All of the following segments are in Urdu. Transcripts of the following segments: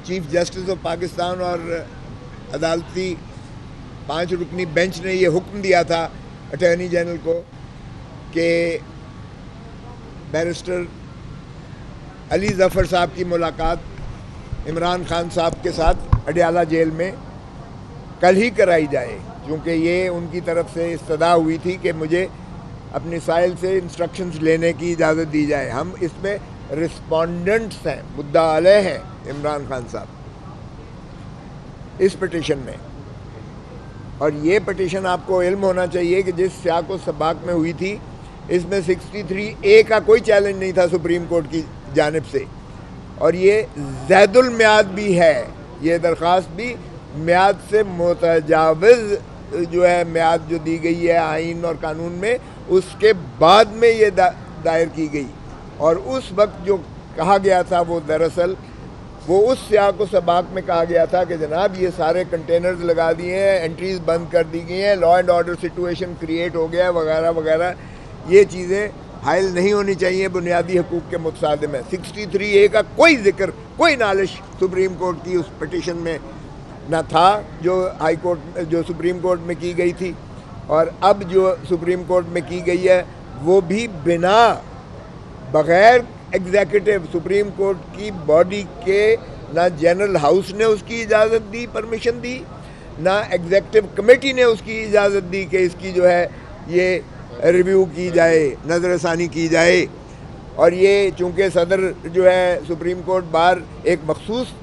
چیف جسٹس آف پاکستان اور عدالتی 5 رکنی بینچ نے یہ حکم دیا تھا اٹارنی جنرل کو کہ بیرسٹر علی ظفر صاحب کی ملاقات عمران خان صاحب کے ساتھ اڈیالہ جیل میں کل ہی کرائی جائے، کیونکہ یہ ان کی طرف سے استدعا ہوئی تھی کہ مجھے اپنی سائل سے انسٹرکشنز لینے کی اجازت دی جائے۔ ہم اس میں رسپونڈنٹس ہیں، مدعا علیہ ہیں عمران خان صاحب اس پٹیشن میں۔ اور یہ پٹیشن آپ کو علم ہونا چاہیے کہ جس سیاق و سباق میں ہوئی تھی، اس میں 63A کا کوئی چیلنج نہیں تھا سپریم کورٹ کی جانب سے، اور یہ زید المیعاد بھی ہے، یہ درخواست بھی میعاد سے متجاوز جو ہے میعاد جو دی گئی ہے آئین اور قانون میں، اس کے بعد میں یہ دائر کی گئی۔ اور اس وقت جو کہا گیا تھا وہ دراصل وہ اس سیاق و سباق میں کہا گیا تھا کہ جناب یہ سارے کنٹینرز لگا دیے ہیں، انٹریز بند کر دی گئی ہیں، law and order situation create ہو گیا ہے وغیرہ وغیرہ، یہ چیزیں حائل نہیں ہونی چاہیے، بنیادی حقوق کے متصادم ہے۔ 63A کا کوئی ذکر، کوئی نالش سپریم کورٹ کی اس پٹیشن میں نہ تھا جو ہائی کورٹ جو سپریم کورٹ میں کی گئی تھی، اور اب جو سپریم کورٹ میں کی گئی ہے وہ بھی بغیر ایگزیکٹو سپریم کورٹ کی باڈی کے، نہ جنرل ہاؤس نے اس کی اجازت دی، پرمیشن دی، نہ ایگزیکٹو کمیٹی نے اس کی اجازت دی کہ اس کی جو ہے یہ ریویو کی جائے، نظر ثانی کی جائے۔ اور یہ چونکہ صدر جو ہے سپریم کورٹ بار ایک مخصوص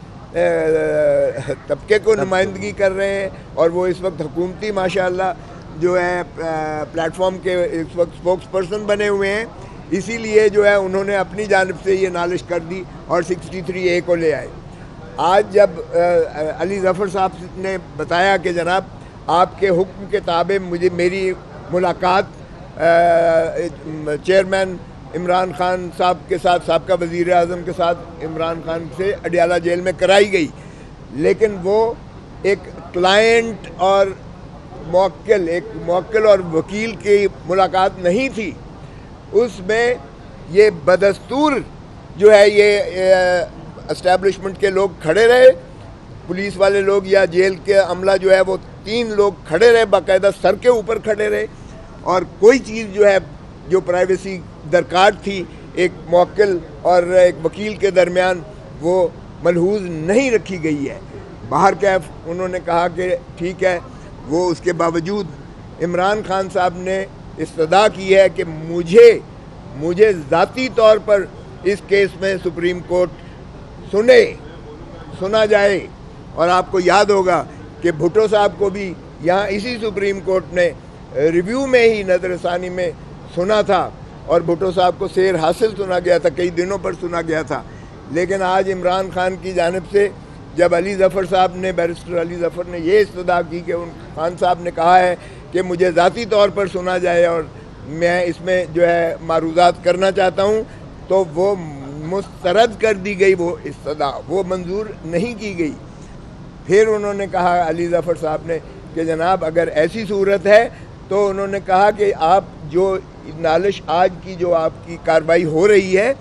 طبقے کو نمائندگی کر رہے ہیں، اور وہ اس وقت حکومتی ماشاءاللہ جو ہے پلیٹ فارم کے اس وقت اسپوکس پرسن بنے ہوئے ہیں، اسی لیے جو ہے انہوں نے اپنی جانب سے یہ نالش کر دی اور 63A کو لے آئے۔ آج جب علی ظفر صاحب نے بتایا کہ جناب آپ کے حکم کے تابع میری ملاقات چیئرمین عمران خان صاحب کے ساتھ، سابقہ وزیر اعظم کے ساتھ عمران خان سے اڈیالہ جیل میں کرائی گئی، لیکن وہ ایک کلائنٹ اور موکل اور وکیل کی ملاقات نہیں تھی، اس میں یہ بدستور جو ہے یہ اسٹیبلشمنٹ کے لوگ کھڑے رہے، پولیس والے لوگ یا جیل کے عملہ جو ہے وہ 3 لوگ کھڑے رہے، باقاعدہ سر کے اوپر کھڑے رہے، اور کوئی چیز جو ہے جو پرائیویسی درکار تھی ایک موکل اور ایک وکیل کے درمیان وہ ملحوظ نہیں رکھی گئی ہے۔ باہر کیف انہوں نے کہا کہ ٹھیک ہے، وہ اس کے باوجود عمران خان صاحب نے استدعا کی ہے کہ مجھے ذاتی طور پر اس کیس میں سپریم کورٹ سنا جائے۔ اور آپ کو یاد ہوگا کہ بھٹو صاحب کو بھی یہاں اسی سپریم کورٹ نے ریویو میں ہی نظر ثانی میں سنا تھا، اور بھٹو صاحب کو سیر حاصل سنا گیا تھا، کئی دنوں پر سنا گیا تھا۔ لیکن آج عمران خان کی جانب سے جب علی ظفر صاحب نے، بیرسٹر علی ظفر نے یہ استدعا کی کہ خان صاحب نے کہا ہے کہ مجھے ذاتی طور پر سنا جائے اور میں اس میں جو ہے معروضات کرنا چاہتا ہوں، تو وہ مسترد کر دی گئی، وہ استدعا وہ منظور نہیں کی گئی۔ پھر انہوں نے کہا علی ظفر صاحب نے کہ جناب اگر ایسی صورت ہے تو انہوں نے کہا کہ آپ جو نالش آج کی جو آپ کی کارروائی ہو رہی ہے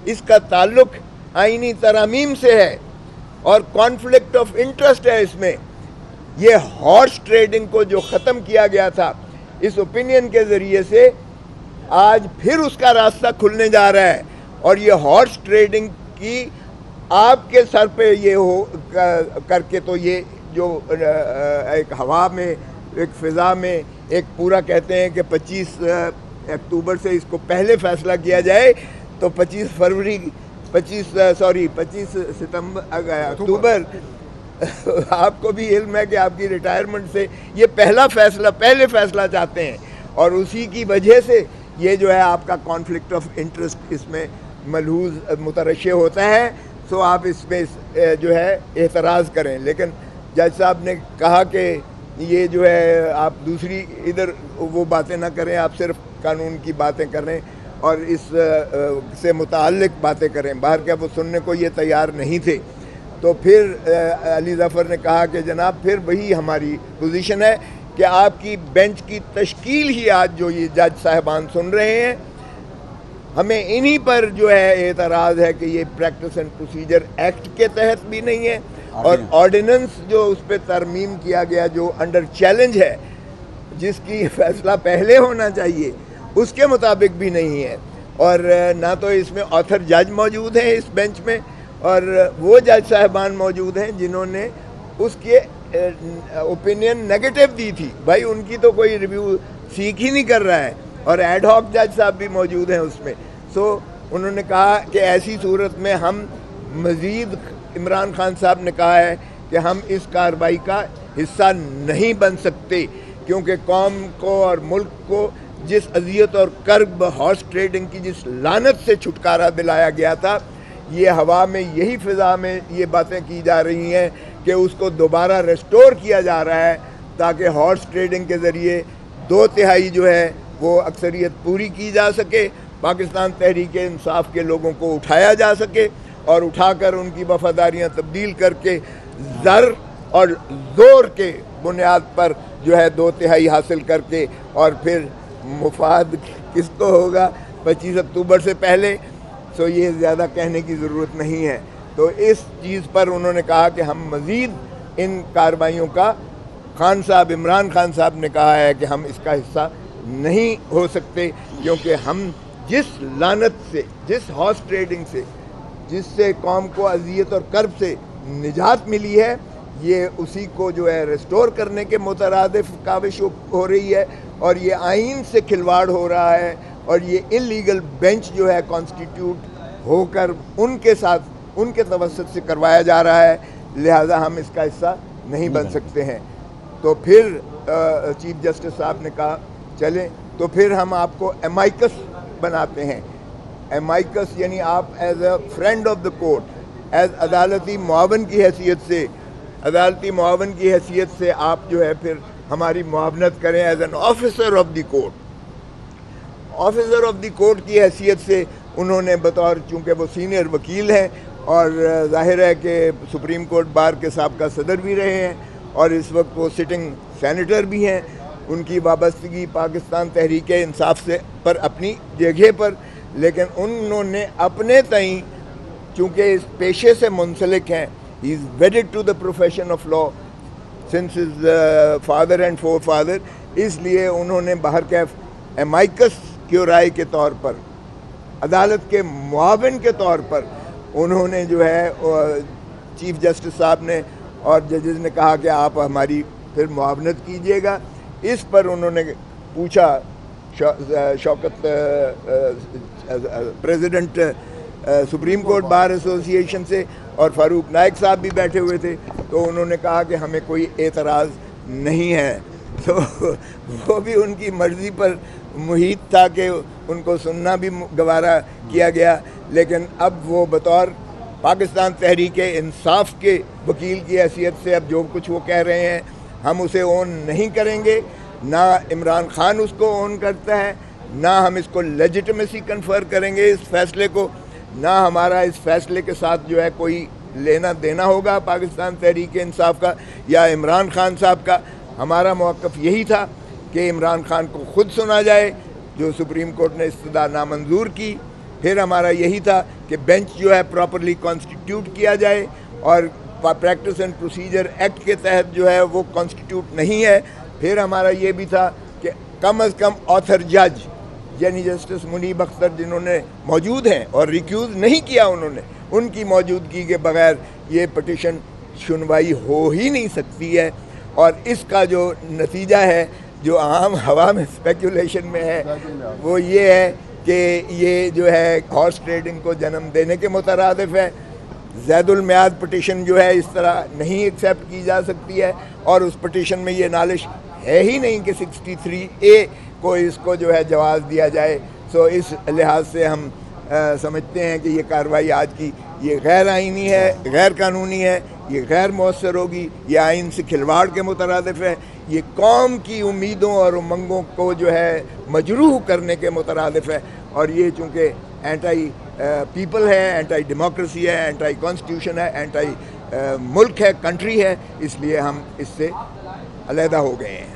اس کا تعلق آئینی ترامیم سے ہے اور کانفلکٹ آف انٹرسٹ ہے اس میں۔ یہ ہارس ٹریڈنگ کو جو ختم کیا گیا تھا اس اوپینین کے ذریعے سے، آج پھر اس کا راستہ کھلنے جا رہا ہے، اور یہ ہارس ٹریڈنگ کی آپ کے سر پہ یہ ہو کر کے تو یہ جو ایک ہوا میں، ایک فضا میں ایک پورا کہتے ہیں کہ 25 اکتوبر سے اس کو پہلے فیصلہ کیا جائے تو 25 اکتوبر آپ کو بھی علم ہے کہ آپ کی ریٹائرمنٹ سے یہ پہلے فیصلہ چاہتے ہیں، اور اسی کی وجہ سے یہ جو ہے آپ کا کانفلکٹ آف انٹرسٹ اس میں ملحوظ مترشح ہوتا ہے۔ سو آپ اس میں جو ہے اعتراض کریں، لیکن جج صاحب نے کہا کہ یہ جو ہے آپ دوسری ادھر وہ باتیں نہ کریں، آپ صرف قانون کی باتیں کریں اور اس سے متعلق باتیں کریں۔ باہر کیا وہ سننے کو یہ تیار نہیں تھے۔ تو پھر علی ظفر نے کہا کہ جناب پھر وہی ہماری پوزیشن ہے کہ آپ کی بینچ کی تشکیل ہی آج جو یہ جج صاحبان سن رہے ہیں ہمیں انہی پر جو ہے اعتراض ہے کہ یہ پریکٹس اینڈ پروسیجر ایکٹ کے تحت بھی نہیں ہے اور آرڈیننس جو اس پہ ترمیم کیا گیا جو انڈر چیلنج ہے جس کی فیصلہ پہلے ہونا چاہیے اس کے مطابق بھی نہیں ہے، اور نہ تو اس میں آتھر جج موجود ہیں اس بینچ میں، اور وہ جج صاحبان موجود ہیں جنہوں نے اس کے اوپینین نیگیٹو دی تھی. بھائی ان کی تو کوئی ریویو سیکھ ہی نہیں کر رہا ہے، اور ایڈ ہاک جج صاحب بھی موجود ہیں اس میں. سو انہوں نے کہا کہ ایسی صورت میں ہم مزید، عمران خان صاحب نے کہا ہے کہ ہم اس کارروائی کا حصہ نہیں بن سکتے کیونکہ قوم کو اور ملک کو جس اذیت اور کرب ہارس ٹریڈنگ کی جس لعنت سے چھٹکارا دلایا گیا تھا، یہ ہوا میں یہی فضا میں یہ باتیں کی جا رہی ہیں کہ اس کو دوبارہ ریسٹور کیا جا رہا ہے تاکہ ہارس ٹریڈنگ کے ذریعے 2/3 جو ہے وہ اکثریت پوری کی جا سکے، پاکستان تحریک انصاف کے لوگوں کو اٹھایا جا سکے اور اٹھا کر ان کی وفاداریاں تبدیل کر کے زر اور زور کے بنیاد پر جو ہے 2/3 حاصل کر کے، اور پھر مفاد کس کو ہوگا 25 اکتوبر سے پہلے. سو یہ زیادہ کہنے کی ضرورت نہیں ہے. تو اس چیز پر انہوں نے کہا کہ ہم مزید ان کارروائیوں کا، خان صاحب، عمران خان صاحب نے کہا ہے کہ ہم اس کا حصہ نہیں ہو سکتے کیونکہ ہم جس لعنت سے، جس ہارس ٹریڈنگ سے، جس سے قوم کو اذیت اور کرب سے نجات ملی ہے، یہ اسی کو جو ہے ریسٹور کرنے کے مترادف کاوش ہو رہی ہے، اور یہ آئین سے کھلواڑ ہو رہا ہے، اور یہ انلیگل بینچ جو ہے کانسٹیٹیوٹ ہو کر ان کے ساتھ، ان کے توسط سے کروایا جا رہا ہے، لہذا ہم اس کا حصہ نہیں بن سکتے ہیں. تو پھر چیف جسٹس صاحب نے کہا چلیں تو پھر ہم آپ کو ایمائکس بناتے ہیں. ایمائکس یعنی آپ as a friend of the court, as عدالتی معاون کی حیثیت سے، عدالتی معاون کی حیثیت سے آپ جو ہے پھر ہماری معاونت کریں as an officer of the court. Officer of the court کی حیثیت سے انہوں نے بطور، چونکہ وہ سینئر وکیل ہیں اور ظاہر ہے کہ سپریم کورٹ بار کے سابقہ صدر بھی رہے ہیں اور اس وقت وہ سٹنگ سینیٹر بھی ہیں، ان کی وابستگی پاکستان تحریک انصاف سے پر اپنی جگہ پر، لیکن انہوں نے اپنے تئیں چونکہ اس پیشے سے منسلک ہیں، he is wedded to the profession of law since his father and forefather, اس لیے انہوں نے بہرکیف ایمائکس کیورائے کے طور پر، عدالت کے معاون کے طور پر انہوں نے جو ہے چیف جسٹس صاحب نے اور ججز نے کہا کہ آپ ہماری پھر معاونت کیجیے گا. اس پر انہوں نے پوچھا شوکت پریزیڈنٹ سپریم کورٹ بار ایسوسی ایشن سے، اور فاروق نائک صاحب بھی بیٹھے ہوئے تھے، تو انہوں نے کہا کہ ہمیں کوئی اعتراض نہیں ہے. تو وہ بھی ان کی مرضی پر محیط تھا کہ ان کو سننا بھی گوارا کیا گیا، لیکن اب وہ بطور پاکستان تحریک انصاف کے وکیل کی حیثیت سے اب جو کچھ وہ کہہ رہے ہیں ہم اسے اون نہیں کریں گے. نہ عمران خان اس کو اون کرتا ہے، نہ ہم اس کو لیجٹمیسی کنفر کریں گے اس فیصلے کو، نہ ہمارا اس فیصلے کے ساتھ جو ہے کوئی لینا دینا ہوگا پاکستان تحریک انصاف کا یا عمران خان صاحب کا. ہمارا موقف یہی تھا کہ عمران خان کو خود سنا جائے، جو سپریم کورٹ نے استدعا نامنظور کی. پھر ہمارا یہی تھا کہ بینچ جو ہے پراپرلی کانسٹیٹیوٹ کیا جائے، اور پریکٹس اینڈ پروسیجر ایکٹ کے تحت جو ہے وہ کانسٹیٹیوٹ نہیں ہے. پھر ہمارا یہ بھی تھا کہ کم از کم آتھر جج یعنی جسٹس منیب اختر جنہوں نے موجود ہیں اور ریکیوز نہیں کیا انہوں نے، ان کی موجودگی کے بغیر یہ پٹیشن سنوائی ہو ہی نہیں سکتی ہے. اور اس کا جو نتیجہ ہے جو عام ہوا میں اسپیکولیشن میں ہے وہ یہ ہے کہ یہ جو ہے ہارس ٹریڈنگ کو جنم دینے کے مترادف ہے. زید المیعاد پٹیشن جو ہے اس طرح نہیں ایکسیپٹ کی جا سکتی ہے، اور اس پٹیشن میں یہ نالش ہے ہی نہیں کہ 63A کو اس کو جو ہے جواز دیا جائے. سو اس لحاظ سے ہم سمجھتے ہیں کہ یہ کارروائی آج کی یہ غیر آئینی ہے، غیر قانونی ہے، یہ غیر مؤثر ہوگی، یہ آئین سے کھلواڑ کے مترادف ہے، یہ قوم کی امیدوں اور امنگوں کو جو ہے مجروح کرنے کے مترادف ہے. اور یہ چونکہ اینٹائی پیپل ہے، اینٹائی ڈیموکریسی ہے، اینٹائی کانسٹیٹیوشن ہے، اینٹائی ملک ہے، کنٹری ہے، اس لیے ہم اس سے علیحدہ ہو گئے ہیں.